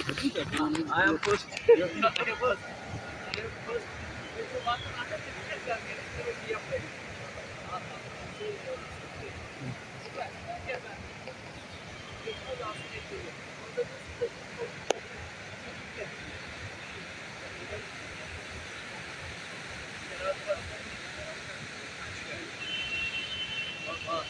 I am first.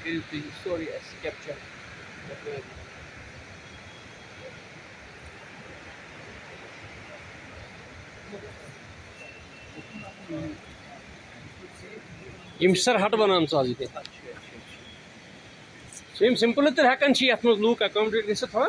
everything story as capture یم سر ہٹ بنان آج یہ سمپل تر ہکان یت مز لوک اکامڈیٹ گھت تھوڑا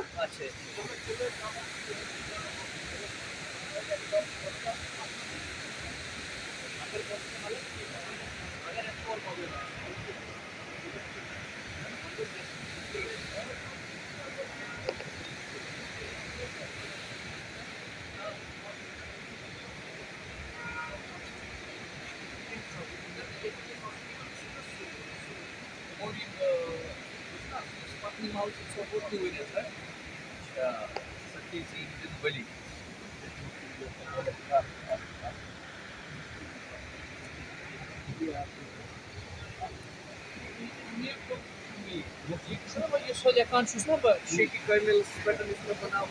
شیکی کرنل بنا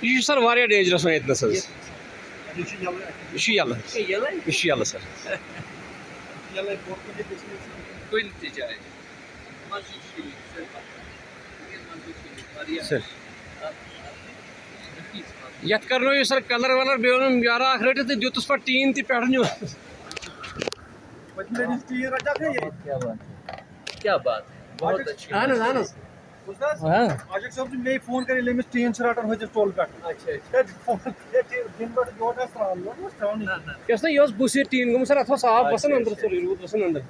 یہ سر واریاہ ڈینجرس وۄنۍ ییٚتنَس حظ یہ چھُ یَلہٕ سر کُنہِ تہِ جایہِ سر یتھ کرنٲیِو سر کلر ولر بیٚیہِ اوٚنُم یارا اکھ رٔٹِتھ تہٕ دیُتُس پتہٕ ٹیٖن تہِ پٮ۪ٹھٕ نیوٗ کیا بات ہے بہت اچھی اہن حظ اہن حظ عاشق صٲب مے فون کر ییٚلہِ أمِس ٹیٖن چھِ رٹان ہُتِس ٹول پٮ۪ٹھ کیٛاہ سا یہِ اوس بُسِر ٹیٖن گوٚمُت سر اتھ اوس آب وسان أنٛدر سورُے روٗد وسان أنٛدر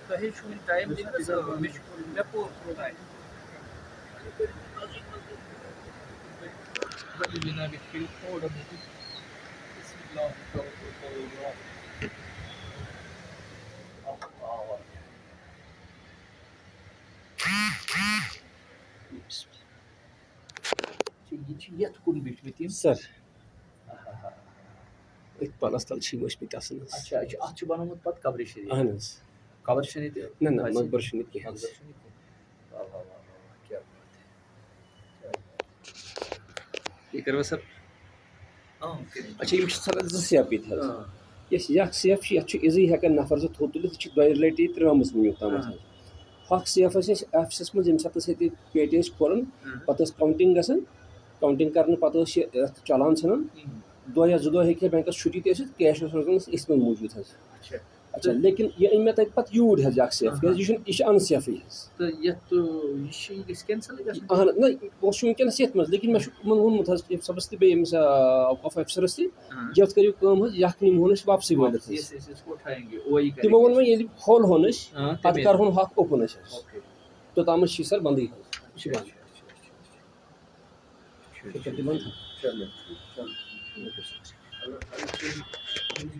تۄہہِ چھُو وٕنہِ ٹایم دِنہٕ مےٚ چھُ مےٚ پوٚر ٹایم جناب تھوڑا یہ چھِ یتھ کُن بیٖٹھمٕتۍ یِم سر أتھۍ پلس تل چھِ یِم ٲسمٕتۍ آسان حظ اچھا اچھا اتھ چھُ بنومُت پتہٕ قبرِ شریٖف اہن حظ قبر شریٖف تہِ نہ نہ مقبر چھُنہٕ ییٚتہِ کینٛہہ حظ کیا بات یہِ کٔروا سر ہے اچھا یِم چھِ سر زٕ سیٚپ ییٚتہِ حظ یۄس یہِ اکھ سیف چھِ یتھ چھُ ایٖزی ہٮ۪کان نفر زٕ تھوٚد تُلِتھ یہِ چھِ دۄیہِ لٹہِ ییٚتہِ ترٛٲمٕژ وٕنیُک تامتھ حظ ہۄکھ سیف ٲسۍ أسۍ آفسَس منٛز ییٚمہِ ساتہٕ أسۍ ییٚتہِ پیٹہِ ٲسۍ کھولان پتہٕ ٲس کاوٹِنٛگ گژھان کاوٹِنٛگ کرنہٕ پتہٕ ٲسۍ یہِ یتھ چالان ژھٕنان دۄہ یا زٕ دۄہ ہیٚکہِ ہا بینٛکس چھُٹی تہِ ٲسِتھ کیش اوس روزان أتھۍ منٛز موٗجوٗد حظ اچھا لیکن یہِ أنۍ مےٚ تتہِ پتہٕ یوٗرۍ حظ یہِ اکھ سیف کیٛازِ یہِ چھُ ان سیفٕے حظ تہٕ یتھ یہِ چھِ یہِ گژھِ کینسلٕے گژھُن اہن نہ پونٛسہٕ چھُ وٕنکیٚنس یتھ منٛز لیکن مےٚ چھُ یِمن ووٚنمُت حظ ایف صٲبس تہِ بیٚیہِ ییٚمِس آف افسرس تہِ یتھ کٔرِو کٲم حظ یکھ نِمہون أسۍ واپسٕے وٲلِتھ حظ تِمو ووٚن وۄنۍ ییٚلہِ کھولہون أسۍ پتہٕ کرہون ہۄکھ اوپُن أسۍ حظ توٚتامتھ چھِ یہِ سر بندٕے حظ یہِ چھِ بنٛد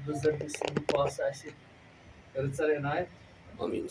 بُزرگہِ سٕنٛدِ پاسہٕ آسہِ رٕژر عنایت آمیٖن